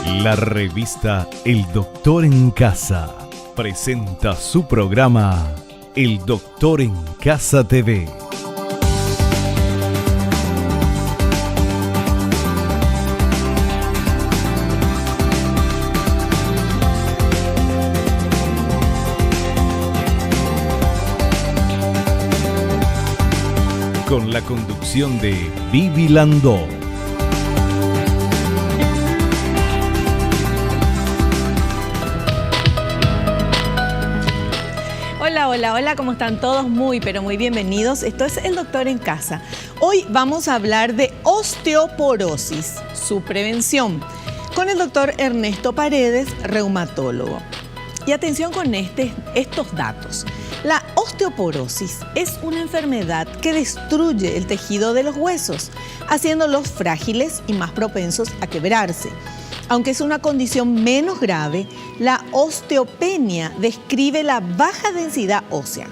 La revista El Doctor en Casa presenta su programa El Doctor en Casa TV. Con la conducción de Vivi Landó. Hola, ¿cómo están todos? Muy bienvenidos. Esto es El Doctor en Casa. Hoy vamos a hablar de osteoporosis, su prevención, con el doctor Ernesto Paredes, reumatólogo. Y atención con estos datos. La osteoporosis es una enfermedad que destruye el tejido de los huesos, haciéndolos frágiles y más propensos a quebrarse. Aunque es una condición menos grave, la osteopenia describe la baja densidad ósea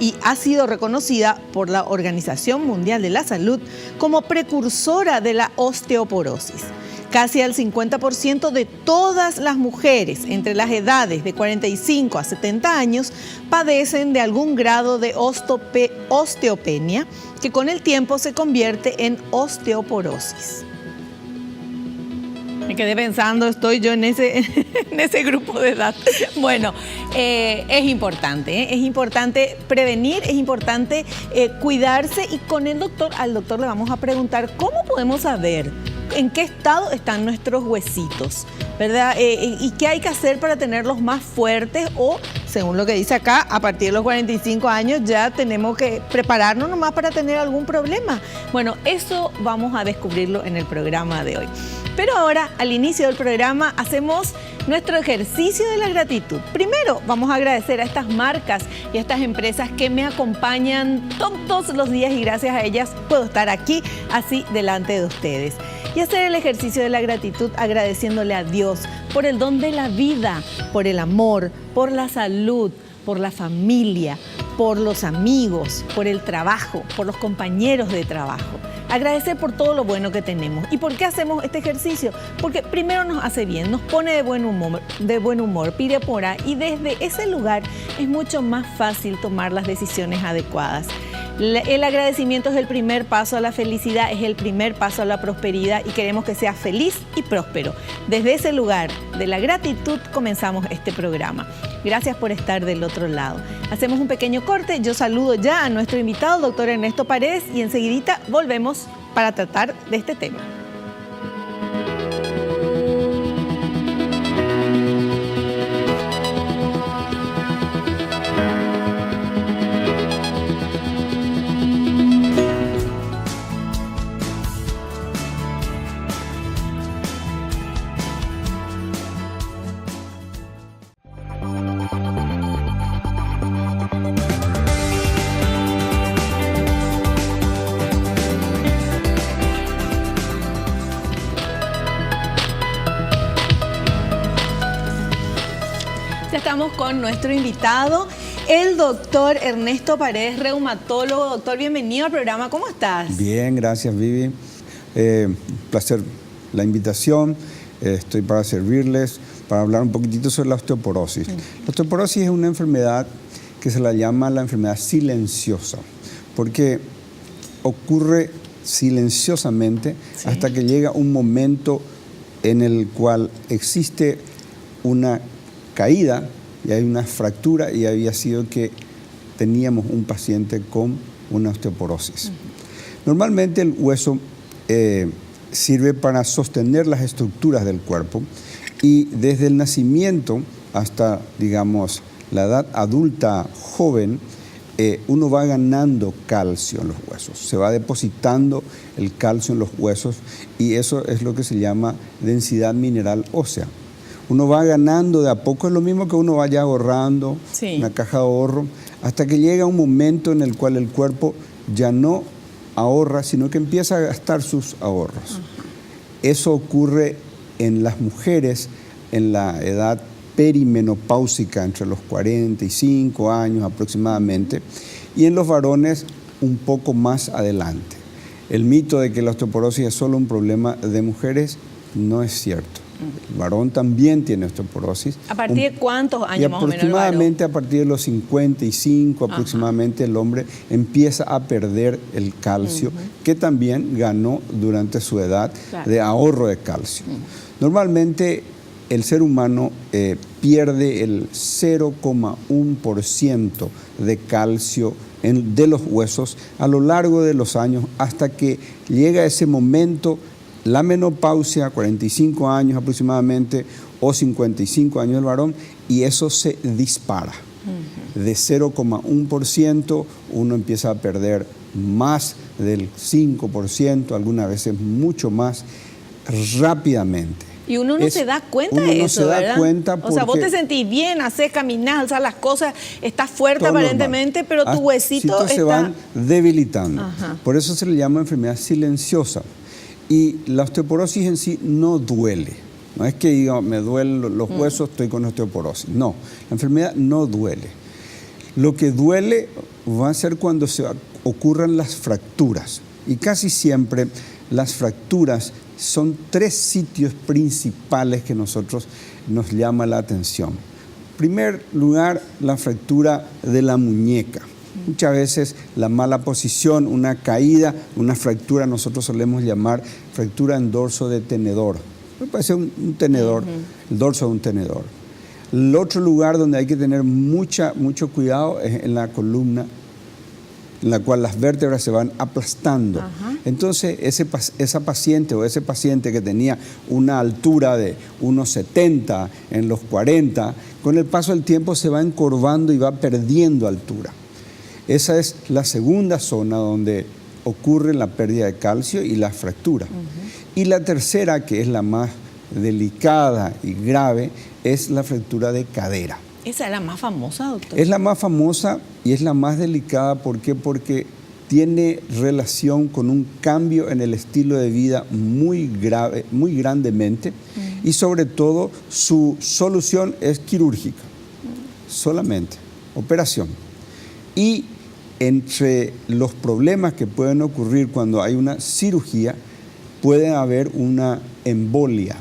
y ha sido reconocida por la Organización Mundial de la Salud como precursora de la osteoporosis. Casi el 50% de todas las mujeres entre las edades de 45 a 70 años padecen de algún grado de osteopenia, que con el tiempo se convierte en osteoporosis. Me quedé pensando, estoy yo en ese grupo de edad. Bueno, es importante prevenir, es importante cuidarse, y con al doctor le vamos a preguntar cómo podemos saber en qué estado están nuestros huesitos, ¿verdad? Y qué hay que hacer para tenerlos más fuertes, o, según lo que dice acá, a partir de los 45 años ya tenemos que prepararnos nomás para tener algún problema. Bueno, eso vamos a descubrirlo en el programa de hoy. Pero ahora, al inicio del programa, hacemos nuestro ejercicio de la gratitud. Primero, vamos a agradecer a estas marcas y a estas empresas que me acompañan todos los días, y gracias a ellas puedo estar aquí, así, delante de ustedes. Y hacer el ejercicio de la gratitud agradeciéndole a Dios por el don de la vida, por el amor, por la salud, por la familia, por los amigos, por el trabajo, por los compañeros de trabajo. Agradecer por todo lo bueno que tenemos. ¿Y por qué hacemos este ejercicio? Porque primero nos hace bien, nos pone de buen humor, pide por ahí, y desde ese lugar es mucho más fácil tomar las decisiones adecuadas. El agradecimiento es el primer paso a la felicidad, es el primer paso a la prosperidad, y queremos que sea feliz y próspero. Desde ese lugar de la gratitud comenzamos este programa. Gracias por estar del otro lado. Hacemos un pequeño corte. Yo saludo ya a nuestro invitado, el doctor Ernesto Paredes, y enseguidita volvemos para tratar de este tema. Estamos con nuestro invitado, el doctor Ernesto Paredes, reumatólogo. Doctor, bienvenido al programa. ¿Cómo estás? Bien, gracias, Vivi. Placer la invitación. Estoy para servirles, para hablar un poquitito sobre la osteoporosis. Sí. La osteoporosis es una enfermedad que se la llama la enfermedad silenciosa, porque ocurre silenciosamente, sí, hasta que llega un momento en el cual existe una caída y hay una fractura, y había sido que teníamos un paciente con una osteoporosis. Normalmente el hueso sirve para sostener las estructuras del cuerpo, y desde el nacimiento hasta, digamos, la edad adulta joven, uno va ganando calcio en los huesos, se va depositando el calcio en los huesos, y eso es lo que se llama densidad mineral ósea. Uno va ganando de a poco, es lo mismo que uno vaya ahorrando, sí, una caja de ahorro, hasta que llega un momento en el cual el cuerpo ya no ahorra, sino que empieza a gastar sus ahorros. Eso ocurre en las mujeres en la edad perimenopáusica, entre los 45 años aproximadamente, y en los varones un poco más adelante. El mito de que la osteoporosis es solo un problema de mujeres no es cierto. El varón también tiene osteoporosis. ¿A partir de cuántos años Y más o menos el varón? aproximadamente a partir de los 55, aproximadamente el hombre empieza a perder el calcio, que también ganó durante su edad de ahorro de calcio. Normalmente el ser humano pierde el 0,1% de calcio de los huesos a lo largo de los años hasta que llega ese momento, la menopausia, 45 años aproximadamente, o 55 años del varón, y eso se dispara. De 0,1% uno empieza a perder más del 5%, algunas veces mucho más, rápidamente. Y uno no se da cuenta de eso, ¿verdad? Uno no se da cuenta porque... O sea, vos te sentís bien, haces, caminás, alzás las cosas, estás fuerte aparentemente, pero tu huesito está... se van debilitando. Por eso se le llama enfermedad silenciosa. Y la osteoporosis en sí no duele. No es que diga, me duelen los huesos, estoy con osteoporosis. No, la enfermedad no duele. Lo que duele va a ser cuando ocurran las fracturas. Y casi siempre las fracturas son 3 sitios principales que nosotros nos llama la atención. En primer lugar, la fractura de la muñeca. Muchas veces la mala posición, una caída, una fractura, nosotros solemos llamar fractura en dorso de tenedor. Me parece un tenedor, el dorso de un tenedor. El otro lugar donde hay que tener mucho cuidado es en la columna, en la cual las vértebras se van aplastando. Entonces, esa paciente o ese paciente que tenía una altura de unos 70 en los 40, con el paso del tiempo se va encorvando y va perdiendo altura. Esa es la segunda zona donde ocurre la pérdida de calcio y la fractura. Y la tercera, que es la más delicada y grave, es la fractura de cadera. Esa es la más famosa, doctor. Es la más famosa y es la más delicada. ¿Por qué? Porque tiene relación con un cambio en el estilo de vida muy grave, muy grandemente, y sobre todo su solución es quirúrgica, solamente, operación. Y entre los problemas que pueden ocurrir cuando hay una cirugía, puede haber una embolia,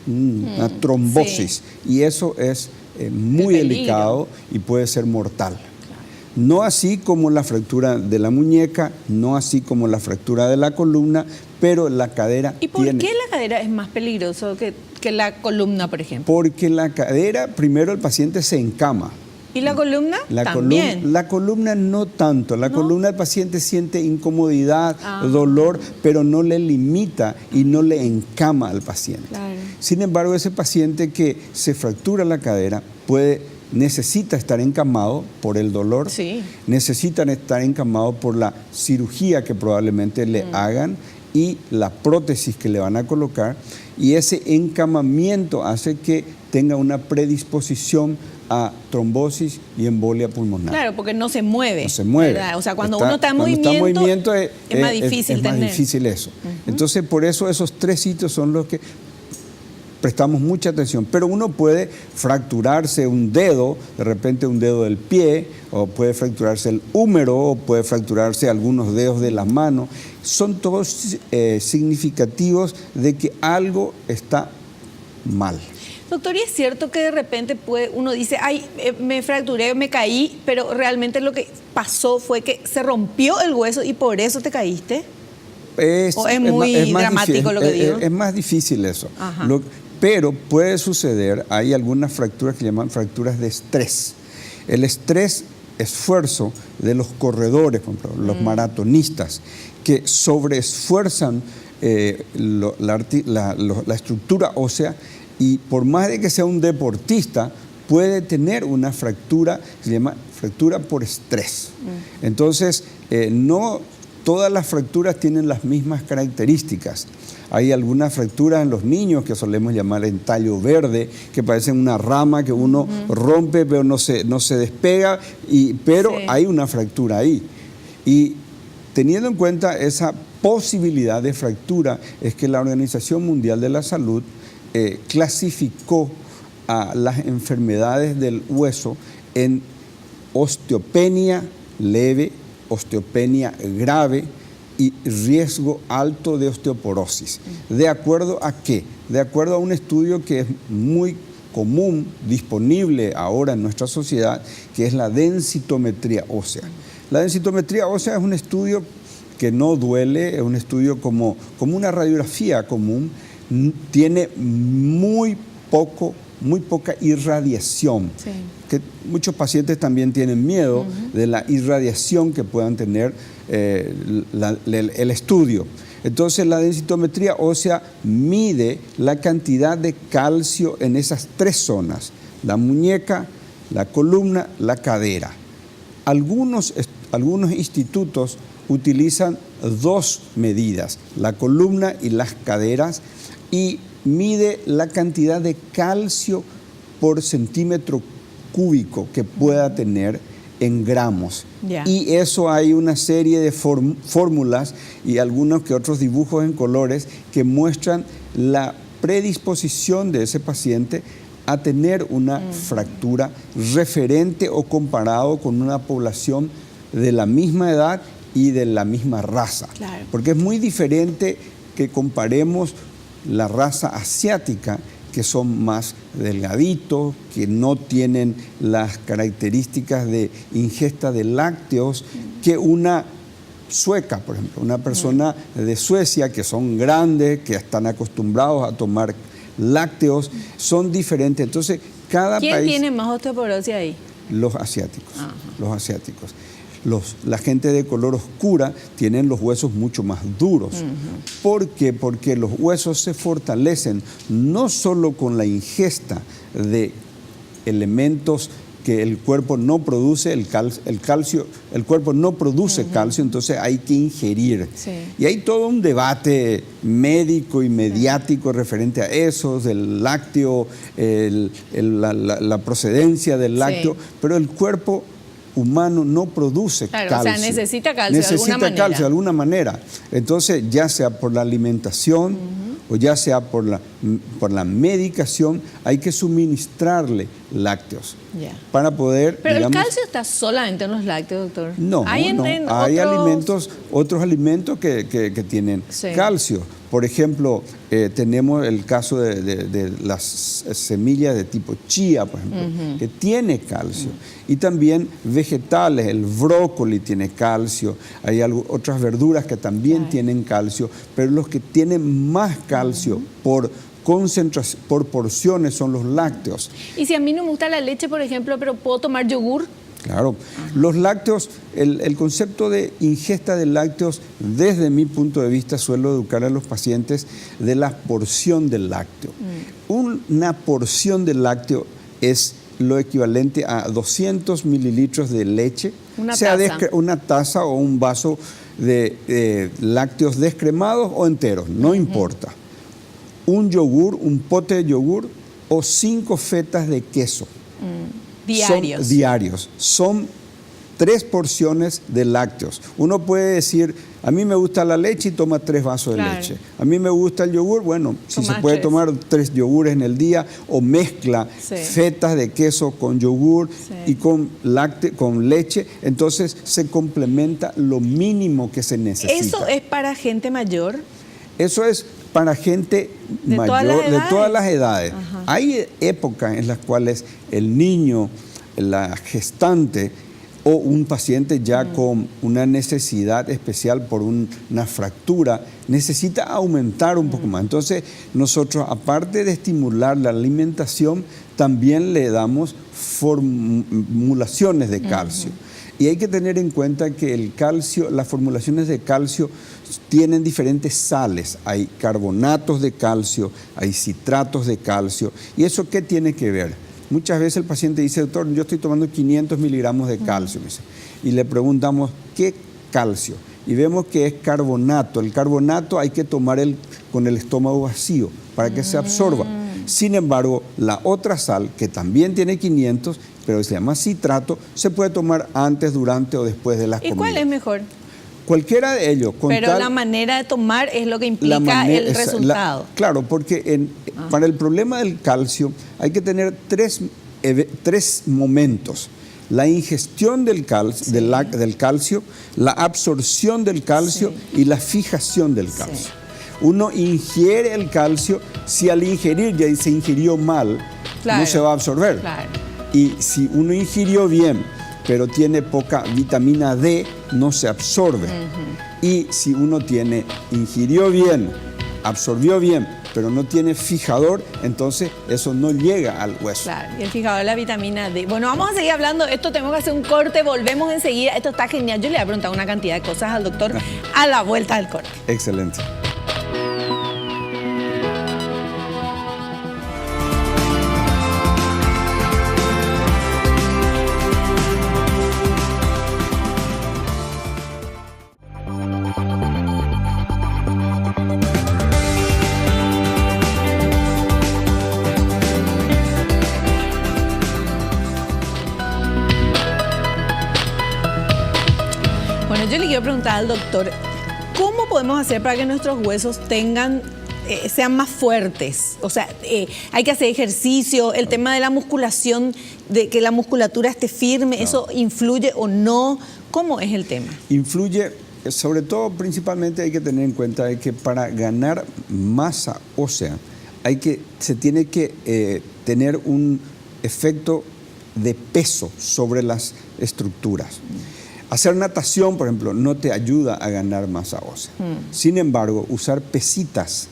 una trombosis, y eso es muy delicado y puede ser mortal. No así como la fractura de la muñeca, no así como la fractura de la columna, pero la cadera ¿Y por qué la cadera es más peligroso que la columna, por ejemplo? Porque la cadera, primero el paciente se encama. ¿Y la columna? También. La columna no tanto. La columna el paciente siente incomodidad, dolor, pero no le limita y no le encama al paciente. Claro. Sin embargo, ese paciente que se fractura la cadera necesita estar encamado por el dolor, necesitan estar encamados por la cirugía que probablemente le hagan y la prótesis que le van a colocar, y ese encamamiento hace que tenga una predisposición a trombosis y embolia pulmonar. Claro, porque no se mueve. No se mueve. ¿Verdad? O sea, cuando uno está en movimiento, es más difícil es más difícil eso. Entonces, por eso esos 3 sitios son los que prestamos mucha atención. Pero uno puede fracturarse un dedo, de repente un dedo del pie, o puede fracturarse el húmero, o puede fracturarse algunos dedos de la mano. Son todos significativos de que algo está mal. Doctor, ¿y es cierto que de repente uno dice, ay, me fracturé, me caí, pero realmente lo que pasó fue que se rompió el hueso y por eso te caíste? ¿O es muy dramático lo que digo? Es más difícil eso. Pero puede suceder, hay algunas fracturas que se llaman fracturas de estrés. El estrés, esfuerzo de los corredores, por ejemplo, los maratonistas, que sobreesfuerzan la estructura ósea, y por más de que sea un deportista, puede tener una fractura, se llama fractura por estrés. Entonces, no todas las fracturas tienen las mismas características. Hay algunas fracturas en los niños que solemos llamar en tallo verde, que parecen una rama que uno rompe pero no se despega, pero hay una fractura ahí. Y teniendo en cuenta esa posibilidad de fractura, es que la Organización Mundial de la Salud clasificó a las enfermedades del hueso en osteopenia leve, osteopenia grave y riesgo alto de osteoporosis. ¿De acuerdo a qué? De acuerdo a un estudio que es muy común, disponible ahora en nuestra sociedad, que es la densitometría ósea. La densitometría ósea es un estudio que no duele, es un estudio como una radiografía común, tiene muy poca irradiación. Sí. Que muchos pacientes también tienen miedo de la irradiación que puedan tener el estudio. Entonces la densitometría ósea mide la cantidad de calcio en esas 3 zonas, la muñeca, la columna, la cadera. Algunos institutos utilizan 2 medidas, la columna y las caderas, y mide la cantidad de calcio por centímetro cúbico que pueda tener en gramos. Yeah. Y eso hay una serie de fórmulas y algunos que otros dibujos en colores que muestran la predisposición de ese paciente a tener una fractura referente o comparado con una población de la misma edad y de la misma raza. Claro. Porque es muy diferente que comparemos la raza asiática, que son más delgaditos, que no tienen las características de ingesta de lácteos, que una sueca, por ejemplo, una persona de Suecia, que son grandes, que están acostumbrados a tomar lácteos, son diferentes. Entonces, cada país... ¿Quién tiene más osteoporosis ahí? Los asiáticos. Ajá. Los asiáticos. La gente de color oscura tienen los huesos mucho más duros. ¿Por qué? Porque los huesos se fortalecen no solo con la ingesta de elementos que el cuerpo no produce, el cuerpo no produce calcio, entonces hay que ingerir. Sí. Y hay todo un debate médico y mediático referente a eso, del lácteo, la procedencia del lácteo, pero el cuerpo humano no produce calcio. O sea, necesita calcio de alguna manera. Entonces, ya sea por la alimentación o ya sea por la medicación, hay que suministrarle lácteos para poder... Pero digamos, el calcio está solamente en los lácteos, doctor. No, hay otros alimentos que tienen calcio. Por ejemplo, tenemos el caso de las semillas de tipo chía, por ejemplo, que tiene calcio. Y también vegetales, el brócoli tiene calcio, hay otras verduras que también tienen calcio, pero los que tienen más calcio por porciones son los lácteos. Y si a mí no me gusta la leche, por ejemplo, pero puedo tomar yogur. Claro, los lácteos, el concepto de ingesta de lácteos, desde mi punto de vista, suelo educar a los pacientes de la porción del lácteo. Una porción de lácteo es lo equivalente a 200 mililitros de leche, una taza o un vaso de lácteos descremados o enteros, no importa. Un yogur, un pote de yogur o 5 fetas de queso. Diarios. Son 3 porciones de lácteos. Uno puede decir, a mí me gusta la leche y toma 3 vasos de leche. A mí me gusta el yogur, bueno, si se puede tomar 3 yogures en el día o mezcla fetas de queso con yogur y con leche, entonces se complementa lo mínimo que se necesita. ¿Eso es para gente mayor? Eso es para gente mayor de todas las edades. Hay épocas en las cuales el niño, la gestante o un paciente ya con una necesidad especial por una fractura necesita aumentar un poco más. Entonces nosotros, aparte de estimular la alimentación, también le damos formulaciones de calcio. Y hay que tener en cuenta que el calcio, las formulaciones de calcio tienen diferentes sales. Hay carbonatos de calcio, hay citratos de calcio. ¿Y eso qué tiene que ver? Muchas veces el paciente dice, doctor, yo estoy tomando 500 miligramos de calcio. Y le preguntamos, ¿qué calcio? Y vemos que es carbonato. El carbonato hay que tomar con el estómago vacío para que se absorba. Sin embargo, la otra sal, que también tiene 500, pero se llama citrato, se puede tomar antes, durante o después de las comidas. ¿Y cuál es mejor? Cualquiera de ellos. Pero la manera de tomar es lo que implica el resultado. Claro, porque para el problema del calcio hay que tener tres momentos. la ingestión del calcio, la absorción del calcio y la fijación del calcio. Uno ingiere el calcio, si al ingerir ya se ingirió mal, no se va a absorber. Y si uno ingirió bien, pero tiene poca vitamina D, no se absorbe. Y si uno ingirió bien, absorbió bien, pero no tiene fijador, entonces eso no llega al hueso. Claro, y el fijador es la vitamina D. Bueno, vamos a seguir hablando. Esto tenemos que hacer un corte, volvemos enseguida. Esto está genial. Yo le voy a preguntar una cantidad de cosas al doctor a la vuelta del corte. Excelente. Yo le quiero preguntar al doctor, ¿cómo podemos hacer para que nuestros huesos sean más fuertes? O sea, hay que hacer ejercicio, el tema de la musculación, de que la musculatura esté firme, ¿eso influye o no? ¿Cómo es el tema? Influye, sobre todo, principalmente hay que tener en cuenta de que para ganar masa ósea se tiene que tener un efecto de peso sobre las estructuras. Hacer natación, por ejemplo, no te ayuda a ganar masa ósea. Sin embargo, usar pesitas,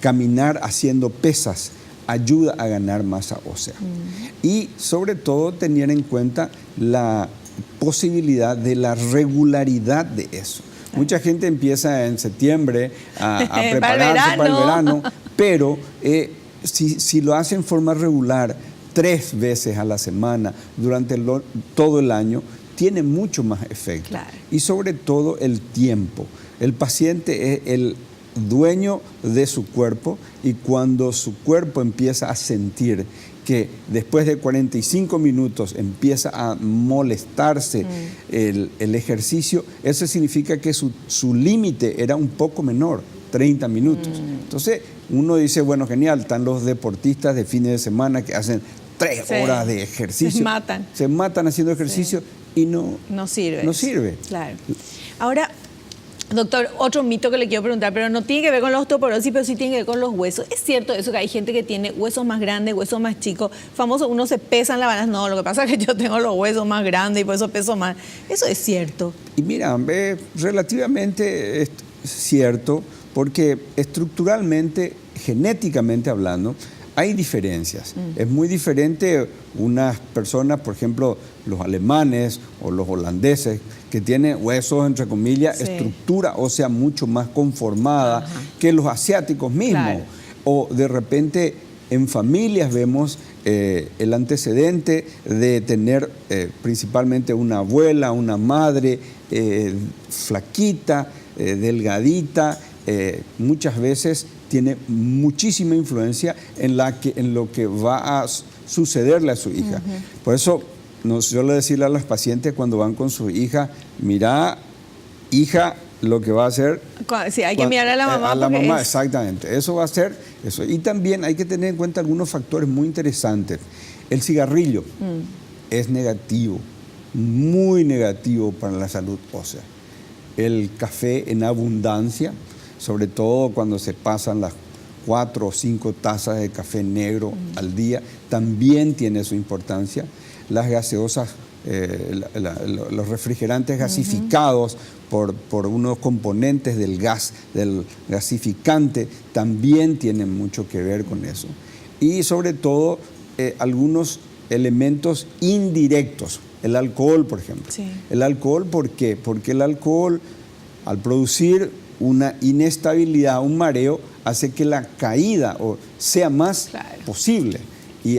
caminar haciendo pesas, ayuda a ganar masa ósea. Y sobre todo tener en cuenta la posibilidad de la regularidad de eso. Mucha gente empieza en septiembre a prepararse para el verano, pero si lo hace en forma regular, 3 veces a la semana, durante todo el año, tiene mucho más efecto. Claro. Y sobre todo el tiempo. El paciente es el dueño de su cuerpo y cuando su cuerpo empieza a sentir que después de 45 minutos empieza a molestarse el ejercicio, eso significa que su límite era un poco menor, 30 minutos. Entonces uno dice, bueno, genial, están los deportistas de fines de semana que hacen 3 horas de ejercicio. Se matan haciendo ejercicio. Y no sirve. No sirve. Claro. Ahora, doctor, otro mito que le quiero preguntar, pero no tiene que ver con la osteoporosis, pero sí tiene que ver con los huesos. ¿Es cierto eso que hay gente que tiene huesos más grandes, huesos más chicos? Famoso, uno se pesa en la balanza. No, lo que pasa es que yo tengo los huesos más grandes y por eso peso más. ¿Eso es cierto? Y mira, relativamente es cierto, porque estructuralmente, genéticamente hablando, hay diferencias. Es muy diferente unas personas, por ejemplo, los alemanes o los holandeses, que tienen huesos, entre comillas, estructura ósea mucho más conformada que los asiáticos mismos. Claro. O de repente en familias vemos el antecedente de tener principalmente una abuela, una madre flaquita, delgadita, muchas veces tiene muchísima influencia en lo que va a sucederle a su hija. Por eso yo suelo decirle a las pacientes cuando van con su hija, mira, hija, lo que va a hacer... Sí, hay que mirar a la mamá. A la mamá, exactamente. Eso va a ser eso. Y también hay que tener en cuenta algunos factores muy interesantes. El cigarrillo es negativo, muy negativo para la salud ósea. El café en abundancia, sobre todo cuando se pasan las 4 o 5 tazas de café negro al día, también tiene su importancia. Las gaseosas, los refrigerantes gasificados por unos componentes del gasificante, también tienen mucho que ver con eso. Y sobre todo, algunos elementos indirectos. El alcohol, por ejemplo. Sí. El alcohol, ¿por qué? Porque el alcohol, al producir una inestabilidad, un mareo, hace que la caída sea más posible. Y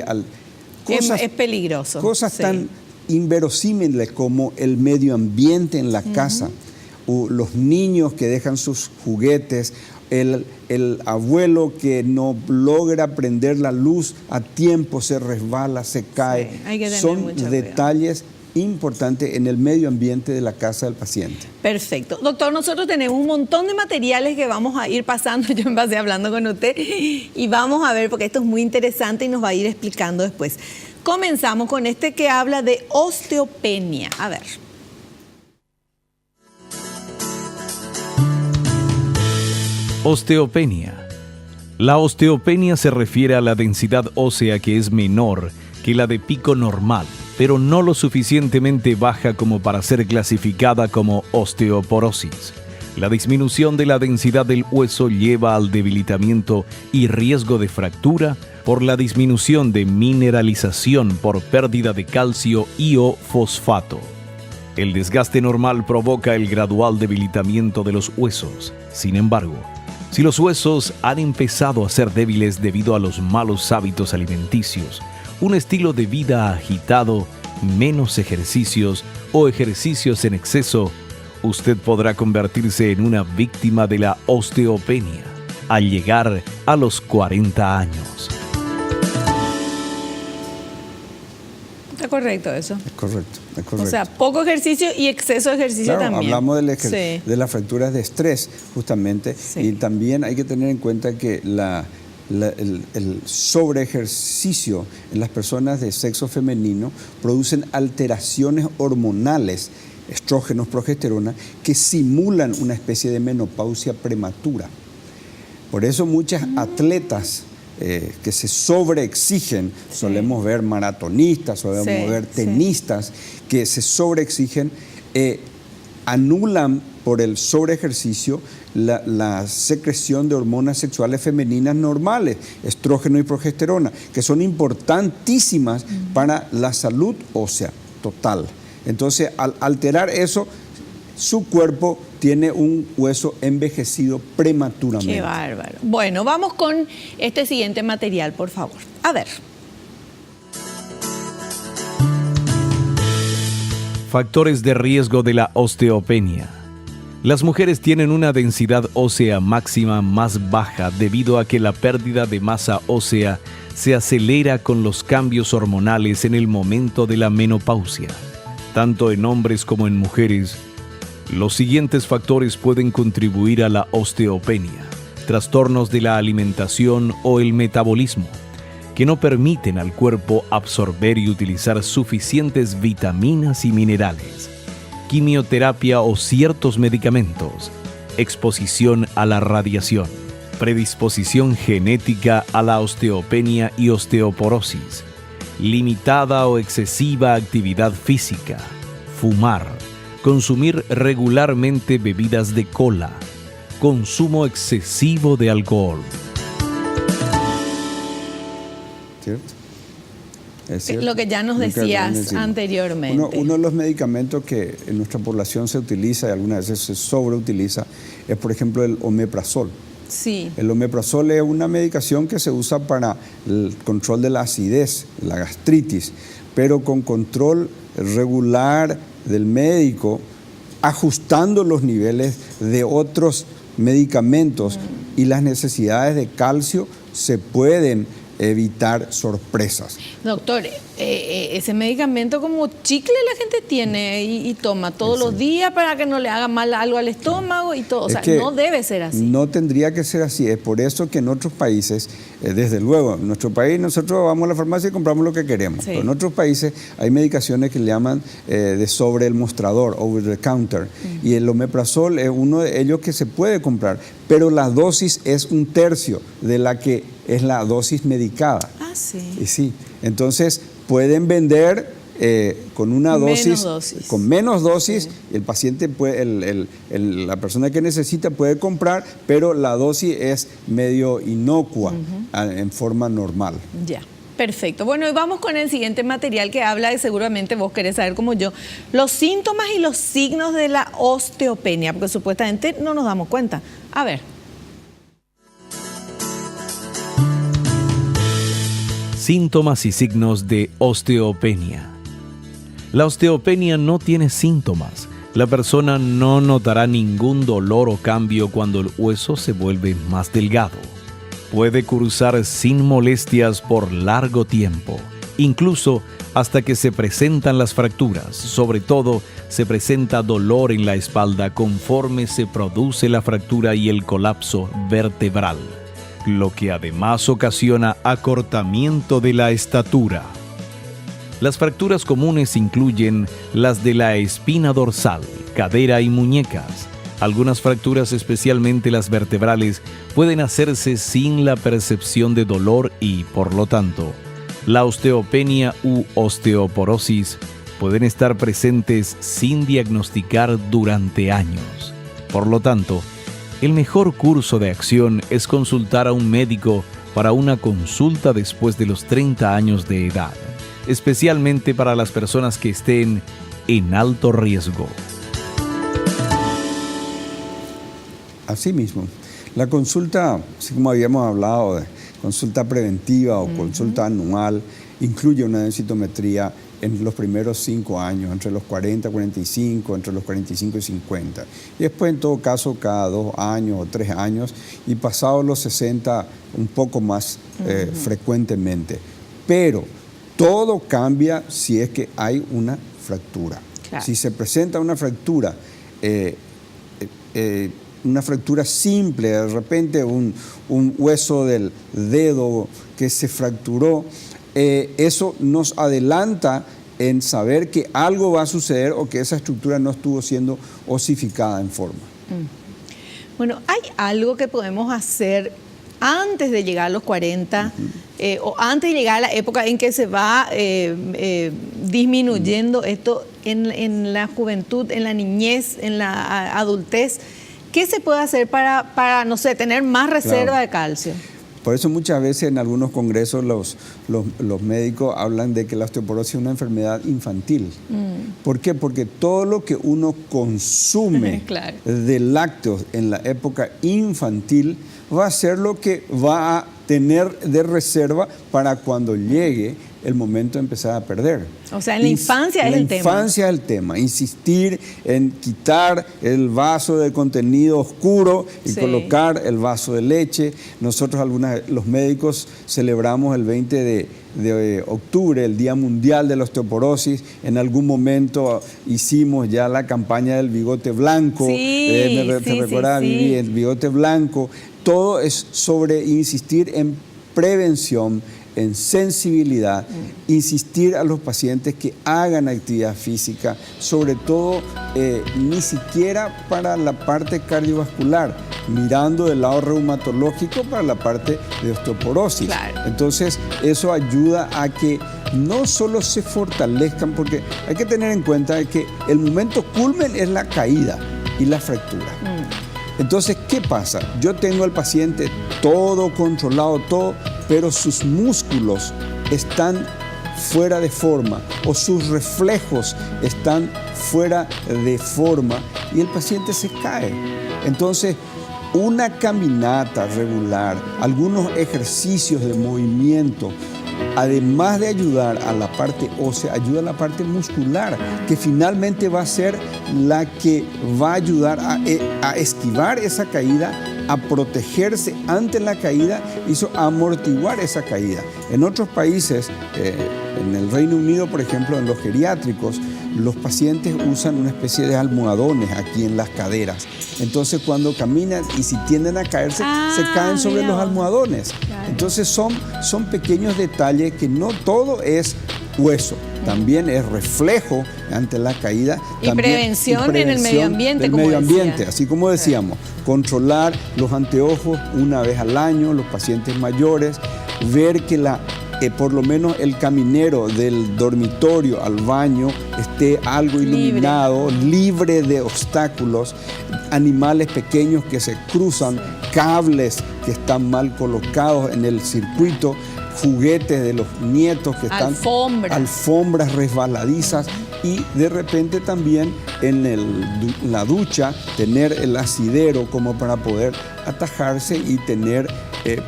es peligroso. Cosas tan inverosímiles como el medio ambiente en la casa, o los niños que dejan sus juguetes, el abuelo que no logra prender la luz a tiempo, se resbala, se cae. Hay que tener Son mucho detalles importante en el medio ambiente de la casa del paciente. Perfecto. Doctor, nosotros tenemos un montón de materiales que vamos a ir pasando, yo me pasé hablando con usted, y vamos a ver, porque esto es muy interesante y nos va a ir explicando después. comenzamos con este que habla de osteopenia. A ver. Osteopenia. La osteopenia se refiere a la densidad ósea que es menor que la de pico normal, pero no lo suficientemente baja como para ser clasificada como osteoporosis. La disminución de la densidad del hueso lleva al debilitamiento y riesgo de fractura por la disminución de mineralización por pérdida de calcio y o fosfato. El desgaste normal provoca el gradual debilitamiento de los huesos. Sin embargo, si los huesos han empezado a ser débiles debido a los malos hábitos alimenticios, un estilo de vida agitado, menos ejercicios o ejercicios en exceso, usted podrá convertirse en una víctima de la osteopenia al llegar a los 40 años. ¿Está correcto eso? Es correcto. O sea, poco ejercicio y exceso de ejercicio claro, también. Hablamos de las fracturas de estrés, justamente, y también hay que tener en cuenta que el sobreejercicio en las personas de sexo femenino producen alteraciones hormonales, estrógenos, progesterona, que simulan una especie de menopausia prematura. Por eso muchas atletas que se sobreexigen, solemos ver maratonistas, solemos ver tenistas que se sobreexigen, anulan por el sobreejercicio la secreción de hormonas sexuales femeninas normales, estrógeno y progesterona, que son importantísimas para la salud ósea total. Entonces, al alterar eso, su cuerpo tiene un hueso envejecido prematuramente. Qué bárbaro. Bueno, vamos con este siguiente material, por favor. A ver. Factores de riesgo de la osteopenia. Las mujeres tienen una densidad ósea máxima más baja debido a que la pérdida de masa ósea se acelera con los cambios hormonales en el momento de la menopausia. Tanto en hombres como en mujeres, los siguientes factores pueden contribuir a la osteopenia: trastornos de la alimentación o el metabolismo, que no permiten al cuerpo absorber y utilizar suficientes vitaminas y minerales, quimioterapia o ciertos medicamentos, exposición a la radiación, predisposición genética a la osteopenia y osteoporosis, limitada o excesiva actividad física, fumar, consumir regularmente bebidas de cola, consumo excesivo de alcohol. ¿Cierto? Es cierto. Lo que ya nos decías anteriormente. Uno de los medicamentos que en nuestra población se utiliza y algunas veces se sobreutiliza es, por ejemplo, el omeprazol. Sí. El omeprazol es una medicación que se usa para el control de la acidez, la gastritis, pero con control regular del médico, ajustando los niveles de otros medicamentos y las necesidades de calcio, se pueden evitar sorpresas. Doctor, ese medicamento como chicle la gente tiene y toma todos los días para que no le haga mal algo al estómago y todo. O sea, no debe ser así. No tendría que ser así. Es por eso que en otros países, desde luego, en nuestro país nosotros vamos a la farmacia y compramos lo que queremos. Pero en otros países hay medicaciones que le llaman de sobre el mostrador, over the counter. Y el omeprazol es uno de ellos que se puede comprar, pero la dosis es 1/3 de la que es la dosis medicada. Ah, sí. Y sí. Entonces, pueden vender con una dosis, con menos dosis, el paciente puede, la persona que necesita puede comprar, pero la dosis es medio inocua en forma normal. Ya. Perfecto. Bueno, y vamos con el siguiente material que habla de, seguramente vos querés saber como yo, los síntomas y los signos de la osteopenia, porque supuestamente no nos damos cuenta. A ver. Síntomas y signos de osteopenia. La osteopenia no tiene síntomas. La persona no notará ningún dolor o cambio cuando el hueso se vuelve más delgado. Puede cursar sin molestias por largo tiempo, incluso hasta que se presentan las fracturas. Sobre todo, se presenta dolor en la espalda conforme se produce la fractura y el colapso vertebral, lo que además ocasiona acortamiento de la estatura. Las fracturas comunes incluyen las de la espina dorsal, cadera y muñecas. Algunas fracturas, especialmente las vertebrales, pueden hacerse sin la percepción de dolor y, por lo tanto, la osteopenia u osteoporosis pueden estar presentes sin diagnosticar durante años. Por lo tanto, el mejor curso de acción es consultar a un médico para una consulta después de los 30 años de edad, especialmente para las personas que estén en alto riesgo. Asimismo, la consulta, así como habíamos hablado de consulta preventiva o consulta anual, incluye una densitometría en los primeros 5 años, entre los 40 y 45, entre los 45 y 50. Y después, en todo caso, cada 2 años o 3 años, y pasados los 60, un poco más frecuentemente. Pero todo cambia si es que hay una fractura. Claro. Si se presenta una fractura simple, de repente un hueso del dedo que se fracturó, eso nos adelanta en saber que algo va a suceder o que esa estructura no estuvo siendo osificada en forma. Bueno, ¿hay algo que podemos hacer antes de llegar a los 40 o antes de llegar a la época en que se va disminuyendo esto en la juventud, en la niñez, en la adultez? ¿Qué se puede hacer para no sé, tener más reserva de calcio? Por eso muchas veces en algunos congresos los médicos hablan de que la osteoporosis es una enfermedad infantil. ¿Por qué? Porque todo lo que uno consume claro. de lácteos en la época infantil va a ser lo que va a tener de reserva para cuando llegue el momento de empezar a perder. O sea, en la infancia es el tema. En la infancia es el tema. Insistir en quitar el vaso de contenido oscuro y colocar el vaso de leche. Nosotros, los médicos, celebramos el 20 de octubre, el Día Mundial de la Osteoporosis. En algún momento hicimos ya la campaña del bigote blanco. ¿Te recuerdas, Vivi? El bigote blanco. Todo es sobre insistir en prevención, en sensibilidad, insistir a los pacientes que hagan actividad física, sobre todo ni siquiera para la parte cardiovascular, mirando del lado reumatológico para la parte de osteoporosis. Claro. Entonces, eso ayuda a que no solo se fortalezcan, porque hay que tener en cuenta que el momento culmen es la caída y la fractura. Entonces, ¿qué pasa? Yo tengo al paciente todo controlado, todo, pero sus músculos están fuera de forma o sus reflejos están fuera de forma y el paciente se cae. Entonces, una caminata regular, algunos ejercicios de movimiento, además de ayudar a la parte ósea, ayuda a la parte muscular, que finalmente va a ser la que va a ayudar a esquivar esa caída, a protegerse ante la caída y a amortiguar esa caída. En otros países, en el Reino Unido, por ejemplo, en los geriátricos, los pacientes usan una especie de almohadones aquí en las caderas. Entonces, cuando caminan y si tienden a caerse, se caen sobre los almohadones. Claro. Entonces, son pequeños detalles que no todo es hueso, también es reflejo ante la caída. Y prevención en el medio ambiente, como decía. Así como decíamos, controlar los anteojos una vez al año, los pacientes mayores, ver que por lo menos el caminero del dormitorio al baño esté algo iluminado, libre de obstáculos, animales pequeños que se cruzan, cables que están mal colocados en el circuito, juguetes de los nietos que están, alfombras resbaladizas, y de repente también en la ducha tener el asidero como para poder atajarse y tener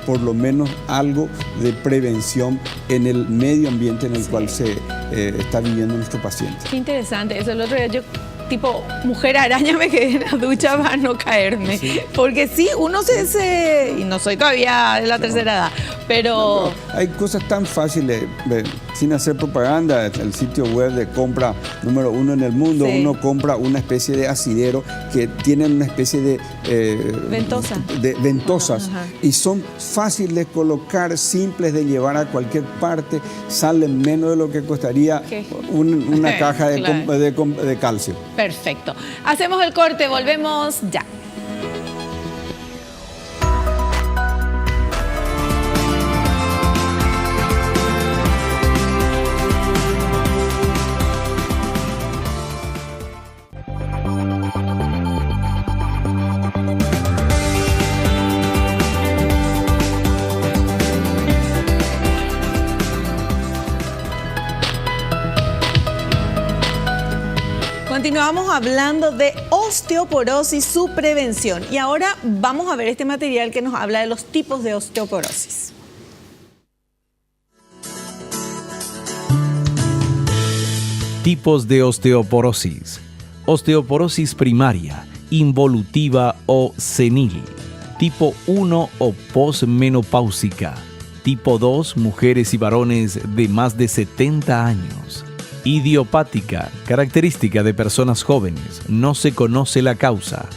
por lo menos algo de prevención en el medio ambiente en el cual se está viviendo nuestro paciente. Qué interesante. Eso el otro día yo tipo mujer araña me quedé en la ducha para no caerme. Sí. Porque sí, uno y no soy todavía de la tercera edad, pero... Hay cosas tan fáciles, sin hacer propaganda, el sitio web de compra número 1 en el mundo, Sí. uno compra una especie de asidero que tienen una especie de... Ventosa. De ventosas, Ajá. y son fáciles de colocar, simples de llevar a cualquier parte, salen menos de lo que costaría ¿Qué? una caja de, Claro. de calcio. Perfecto. Hacemos el corte, volvemos ya. Continuamos hablando de osteoporosis, su prevención. Y ahora vamos a ver este material que nos habla de los tipos de osteoporosis. Tipos de osteoporosis. Osteoporosis primaria, involutiva o senil. Tipo 1 o posmenopáusica. Tipo 2, mujeres y varones de más de 70 años. Idiopática, característica de personas jóvenes, no se conoce la causa.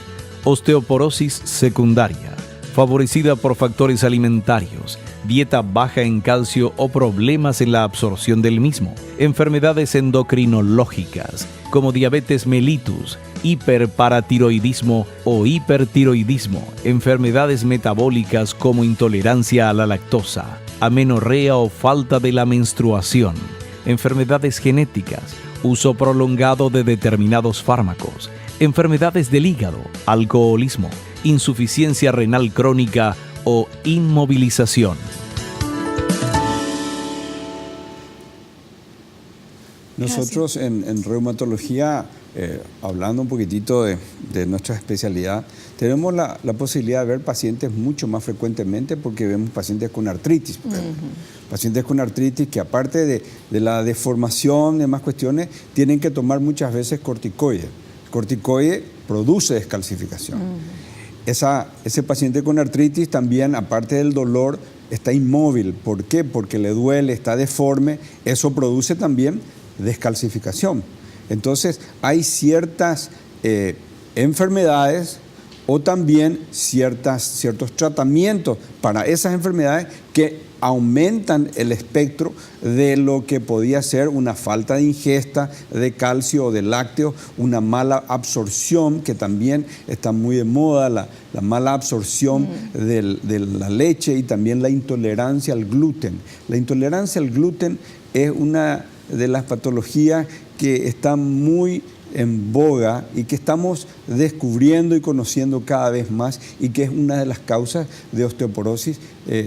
Osteoporosis secundaria, favorecida por factores alimentarios, dieta baja en calcio o problemas en la absorción del mismo. Enfermedades endocrinológicas, como diabetes mellitus, hiperparatiroidismo o hipertiroidismo, enfermedades metabólicas como intolerancia a la lactosa, amenorrea o falta de la menstruación, enfermedades genéticas, uso prolongado de determinados fármacos, enfermedades del hígado, alcoholismo, insuficiencia renal crónica o inmovilización. Nosotros en reumatología, hablando un poquitito de nuestra especialidad, tenemos la posibilidad de ver pacientes mucho más frecuentemente porque vemos pacientes con artritis, por ejemplo. Pacientes con artritis que aparte de la deformación y demás cuestiones, tienen que tomar muchas veces corticoides. El corticoide produce descalcificación. Ese paciente con artritis también, aparte del dolor, está inmóvil. ¿Por qué? Porque le duele, está deforme. Eso produce también descalcificación. Entonces, hay ciertas enfermedades o también ciertos tratamientos para esas enfermedades que aumentan el espectro de lo que podía ser una falta de ingesta de calcio o de lácteos, una mala absorción, que también está muy de moda, la mala absorción de la leche, y también la intolerancia al gluten. La intolerancia al gluten es una de las patologías que está muy en boga y que estamos descubriendo y conociendo cada vez más, y que es una de las causas de osteoporosis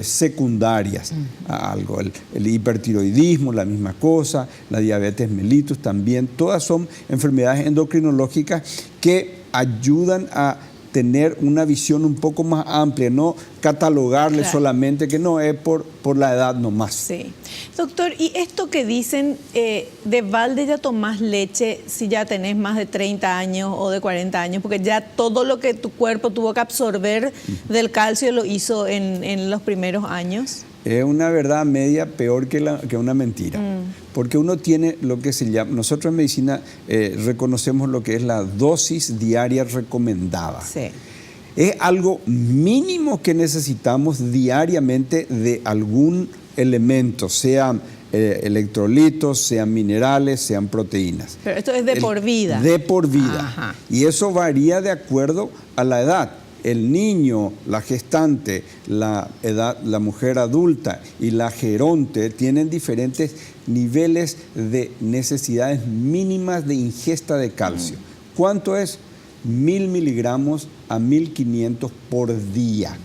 secundarias a algo. El hipertiroidismo, la misma cosa, la diabetes mellitus también, todas son enfermedades endocrinológicas que ayudan a tener una visión un poco más amplia, no catalogarle solamente que no es por la edad nomás. Sí. Doctor, ¿y esto que dicen de balde ya tomás leche si ya tenés más de 30 años o de 40 años? Porque ya todo lo que tu cuerpo tuvo que absorber del calcio lo hizo en los primeros años. Es una verdad media peor que una mentira. Porque uno tiene lo que se llama, nosotros en medicina reconocemos lo que es la dosis diaria recomendada. Sí. Es algo mínimo que necesitamos diariamente de algún elemento, sean electrolitos, sean minerales, sean proteínas. Pero esto es de por vida. De por vida. Ajá. Y eso varía de acuerdo a la edad. El niño, la gestante, la mujer adulta y la geronte tienen diferentes niveles de necesidades mínimas de ingesta de calcio. ¿Cuánto es? 1000 miligramos a 1500 por día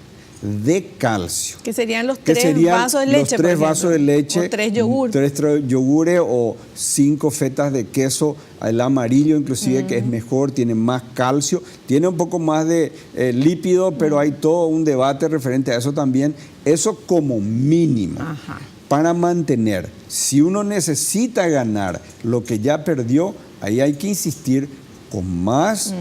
de calcio. Que serían los tres vasos de leche. Los 3 vasos de leche. O 3 yogur. 3 yogures o 5 fetas de queso, el amarillo inclusive, que es mejor, tiene más calcio, tiene un poco más de lípido, pero hay todo un debate referente a eso también. Eso como mínimo. Ajá. Para mantener. Si uno necesita ganar lo que ya perdió, ahí hay que insistir con más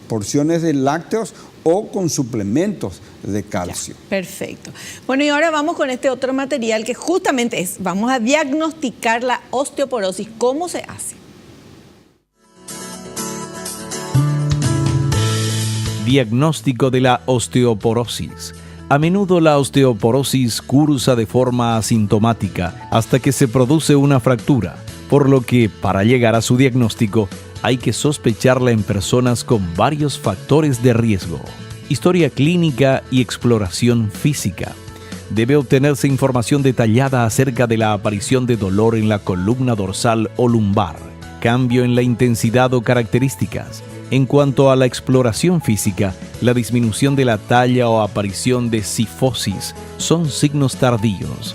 porciones de lácteos o con suplementos de calcio. Ya, perfecto. Bueno, y ahora vamos con este otro material que justamente vamos a diagnosticar la osteoporosis. ¿Cómo se hace? Diagnóstico de la osteoporosis. A menudo la osteoporosis cursa de forma asintomática hasta que se produce una fractura, por lo que para llegar a su diagnóstico hay que sospecharla en personas con varios factores de riesgo. Historia clínica y exploración física. Debe obtenerse información detallada acerca de la aparición de dolor en la columna dorsal o lumbar, cambio en la intensidad o características. En cuanto a la exploración física, la disminución de la talla o aparición de cifosis son signos tardíos.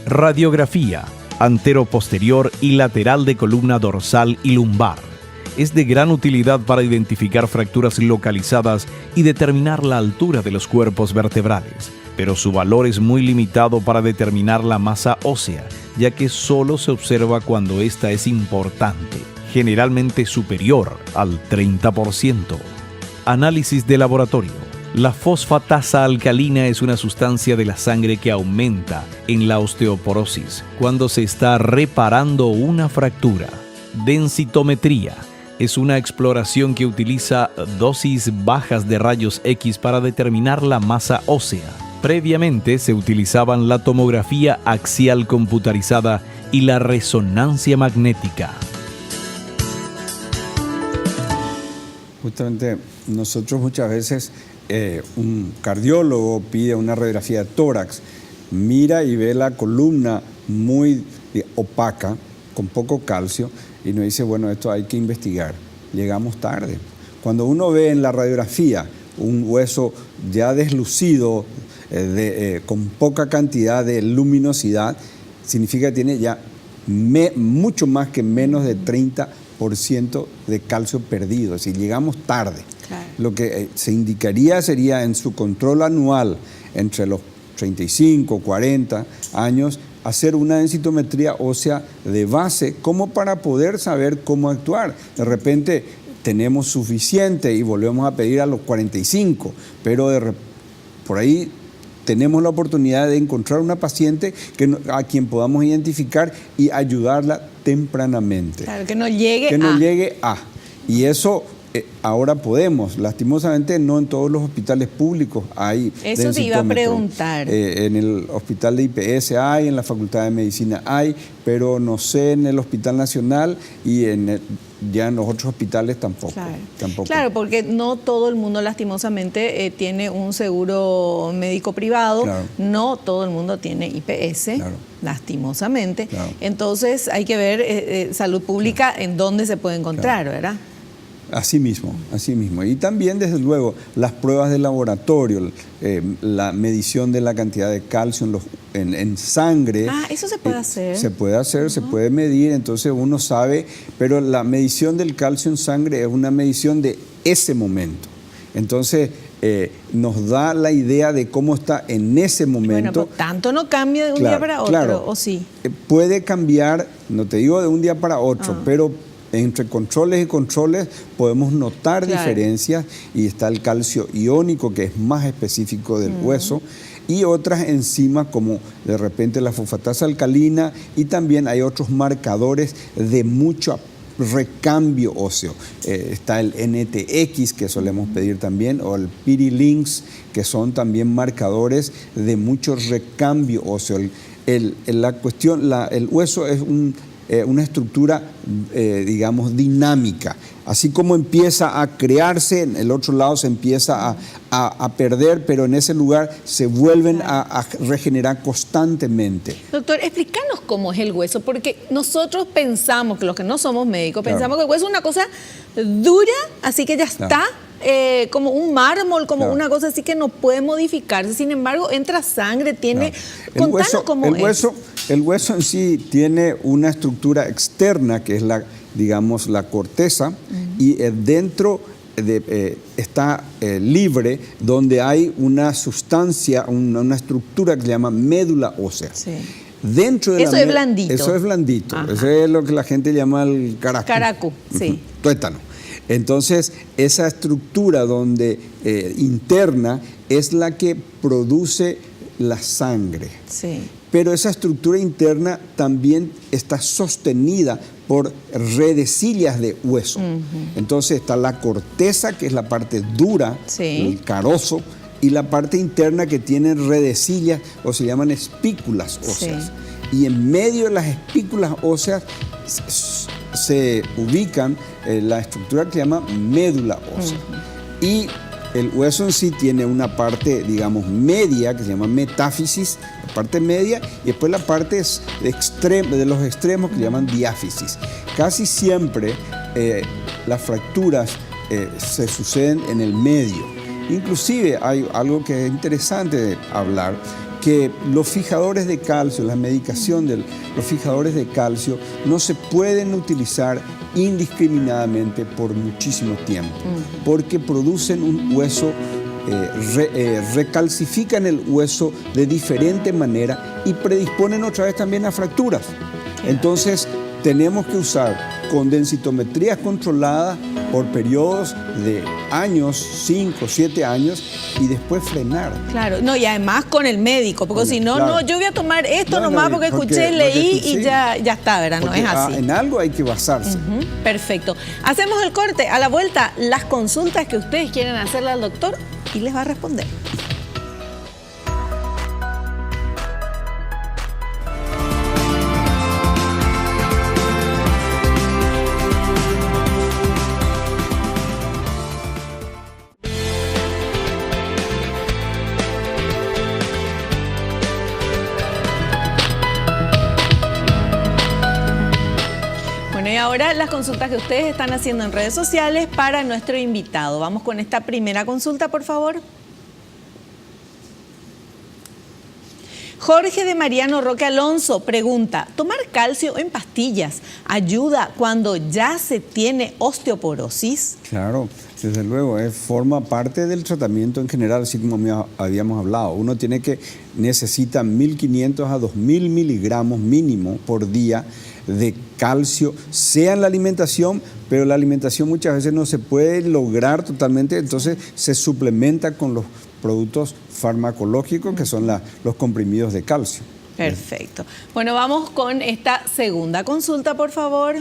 Radiografía, antero-posterior y lateral de columna dorsal y lumbar. Es de gran utilidad para identificar fracturas localizadas y determinar la altura de los cuerpos vertebrales, pero su valor es muy limitado para determinar la masa ósea, ya que solo se observa cuando ésta es importante, generalmente superior al 30%. Análisis de laboratorio. La fosfatasa alcalina es una sustancia de la sangre que aumenta en la osteoporosis cuando se está reparando una fractura. Densitometría. Es una exploración que utiliza dosis bajas de rayos X para determinar la masa ósea. Previamente se utilizaban la tomografía axial computarizada y la resonancia magnética. Justamente nosotros muchas veces, un cardiólogo pide una radiografía de tórax, mira y ve la columna muy opaca, con poco calcio, y nos dice, bueno, esto hay que investigar. Llegamos tarde. Cuando uno ve en la radiografía un hueso ya deslucido, con poca cantidad de luminosidad, significa que tiene ya mucho más que menos de 30% de calcio perdido. Es decir, llegamos tarde. Claro. Lo que se indicaría sería en su control anual entre los 35, 40 años, hacer una densitometría ósea de base como para poder saber cómo actuar. De repente tenemos suficiente y volvemos a pedir a los 45, pero por ahí tenemos la oportunidad de encontrar una paciente a quien podamos identificar y ayudarla tempranamente. Claro, que no llegue a. Y eso ahora podemos. Lastimosamente no en todos los hospitales públicos hay Eso te iba a preguntar. En el hospital de IPS hay, en la Facultad de Medicina hay, pero no sé en el Hospital Nacional y ya en los otros hospitales tampoco. Claro, porque no todo el mundo lastimosamente tiene un seguro médico privado, claro. No todo el mundo tiene IPS, claro. Lastimosamente. Claro. Entonces hay que ver salud pública, claro. En dónde se puede encontrar, claro. ¿Verdad? Así mismo. Y también, desde luego, las pruebas de laboratorio, la medición de la cantidad de calcio en sangre. Eso se puede hacer. Se puede hacer, se puede medir, entonces uno sabe, pero la medición del calcio en sangre es una medición de ese momento. Entonces, nos da la idea de cómo está en ese momento. Bueno, pero tanto no cambia de un día para otro, claro, ¿o sí? Puede cambiar, no te digo de un día para otro, pero entre controles y controles podemos notar diferencias, y está el calcio iónico, que es más específico del hueso, y otras enzimas como de repente la fosfatasa alcalina, y también hay otros marcadores de mucho recambio óseo. Está el NTX, que solemos pedir también, o el Pirilinx, que son también marcadores de mucho recambio óseo. El hueso es una estructura, digamos, dinámica. Así como empieza a crearse, en el otro lado se empieza a perder, pero en ese lugar se vuelven a regenerar constantemente. Doctor, explícanos cómo es el hueso, porque nosotros pensamos, que los que no somos médicos, pensamos que el hueso es una cosa dura, así que ya está, como un mármol, como una cosa así que no puede modificarse. Sin embargo, entra sangre, tiene... Contanos cómo es. El hueso en sí tiene una estructura externa, que es digamos, la corteza, y dentro está libre, donde hay una sustancia, una estructura que se llama médula ósea. Sí. Dentro de eso es blandito. Eso es blandito. Ajá. Eso es lo que la gente llama el caracú. Caracú, sí. Tuétano. Entonces, esa estructura interna es la que produce la sangre. Sí. Pero esa estructura interna también está sostenida por redecillas de hueso. Entonces está la corteza, que es la parte dura, el carozo, y la parte interna que tiene redecillas, o se llaman espículas óseas. Y en medio de las espículas óseas se ubican la estructura que se llama médula ósea. Y el hueso en sí tiene una parte, digamos, media, que se llama metáfisis, la parte media, y después la parte de los extremos, que se llaman diáfisis. Casi siempre las fracturas se suceden en el medio. Inclusive hay algo que es interesante de hablar, que los fijadores de calcio, la medicación de los fijadores de calcio no se pueden utilizar indiscriminadamente por muchísimo tiempo, porque producen un hueso, recalcifican el hueso de diferente manera y predisponen otra vez también a fracturas. Entonces tenemos que usar con densitometrías controladas por periodos de años, 5, 7 años, y después frenar. Claro, no, y además con el médico, porque si no, claro, no, yo voy a tomar esto nomás porque escuché, leí y ya está, ¿verdad? No es así. En algo hay que basarse. Perfecto. Hacemos el corte, a la vuelta, las consultas que ustedes quieren hacerle al doctor y les va a responder. Y ahora las consultas que ustedes están haciendo en redes sociales para nuestro invitado. Vamos con esta primera consulta, por favor. Jorge de Mariano Roque Alonso pregunta, ¿tomar calcio en pastillas ayuda cuando ya se tiene osteoporosis? Claro, desde luego, forma parte del tratamiento en general, así como habíamos hablado. Uno necesita 1.500 a 2.000 miligramos mínimo por día de calcio, sea en la alimentación, pero la alimentación muchas veces no se puede lograr totalmente, entonces se suplementa con los productos farmacológicos que son los comprimidos de calcio. Perfecto. Bueno, vamos con esta segunda consulta, por favor.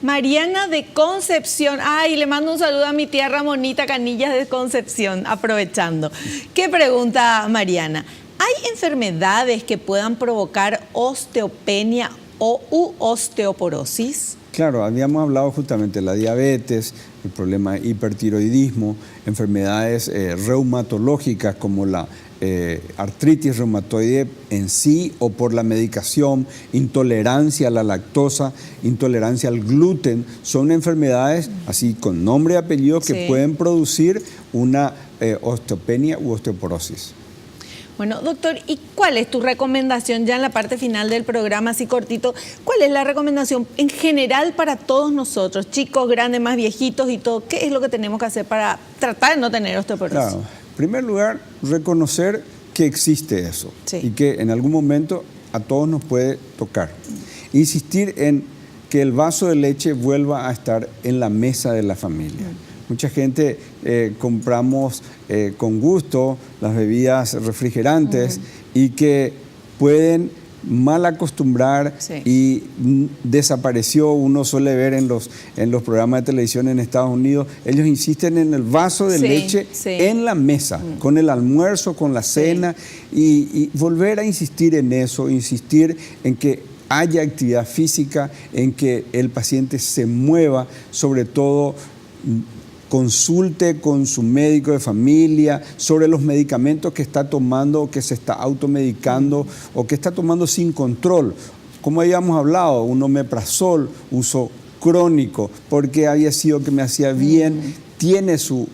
Mariana de Concepción. Ay, le mando un saludo a mi tía Ramonita Canillas de Concepción, aprovechando. ¿Qué pregunta Mariana? ¿Hay enfermedades que puedan provocar osteopenia u osteoporosis? Claro, habíamos hablado justamente de la diabetes, el problema de hipertiroidismo, enfermedades reumatológicas como la artritis reumatoide en sí o por la medicación, intolerancia a la lactosa, intolerancia al gluten, son enfermedades así con nombre y apellido que pueden producir una osteopenia u osteoporosis. Bueno, doctor, ¿y cuál es tu recomendación ya en la parte final del programa, así cortito? ¿Cuál es la recomendación en general para todos nosotros, chicos, grandes, más viejitos y todo? ¿Qué es lo que tenemos que hacer para tratar de no tener osteoporosis? Claro, en primer lugar, reconocer que existe eso y que en algún momento a todos nos puede tocar. Insistir en que el vaso de leche vuelva a estar en la mesa de la familia. Mucha gente compramos con gusto las bebidas refrigerantes y que pueden mal acostumbrar y desapareció. Uno suele ver en los programas de televisión en Estados Unidos, ellos insisten en el vaso de leche en la mesa, con el almuerzo, con la cena y volver a insistir en eso, insistir en que haya actividad física, en que el paciente se mueva, sobre todo consulte con su médico de familia sobre los medicamentos que está tomando o que se está automedicando o que está tomando sin control. Como habíamos hablado, un omeprazol, uso crónico, porque había sido que me hacía bien, tiene su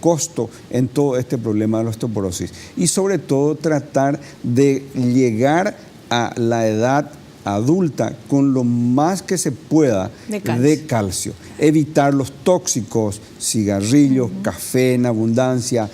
costo en todo este problema de la osteoporosis. Y sobre todo tratar de llegar a la edad adulta con lo más que se pueda de calcio. Evitar los tóxicos, cigarrillos, café en abundancia,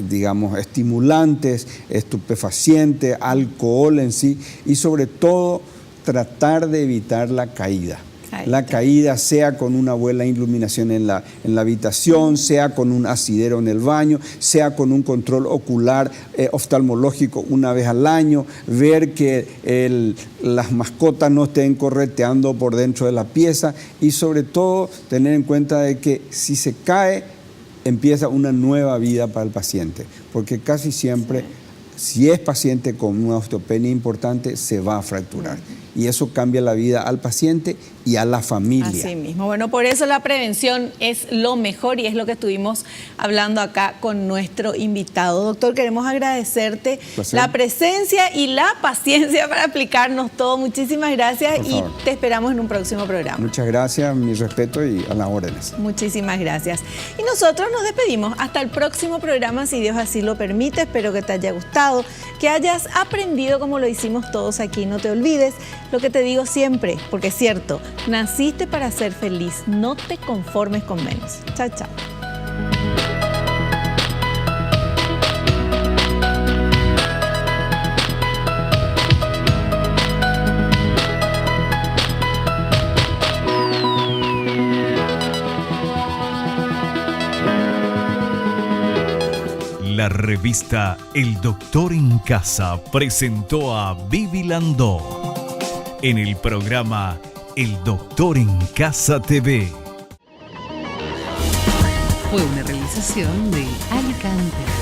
digamos, estimulantes, estupefacientes, alcohol en sí y sobre todo tratar de evitar la caída. la caída, sea con una buena iluminación en la habitación, sea con un asidero en el baño, sea con un control ocular oftalmológico una vez al año, ver que las mascotas no estén correteando por dentro de la pieza y sobre todo tener en cuenta de que si se cae empieza una nueva vida para el paciente, porque casi siempre si es paciente con una osteopenia importante se va a fracturar. Y eso cambia la vida al paciente y a la familia. Así mismo. Bueno, por eso la prevención es lo mejor y es lo que estuvimos hablando acá con nuestro invitado. Doctor, queremos agradecerte la presencia y la paciencia para explicarnos todo. Muchísimas gracias y te esperamos en un próximo programa. Muchas gracias, mi respeto y a las órdenes. Muchísimas gracias. Y nosotros nos despedimos hasta el próximo programa, si Dios así lo permite. Espero que te haya gustado, que hayas aprendido como lo hicimos todos aquí. No te olvides lo que te digo siempre, porque es cierto, naciste para ser feliz, no te conformes con menos. Chao, chao. La revista El Doctor en Casa presentó a Vivi Landó en el programa El Doctor en Casa TV. Fue una realización de Alicante.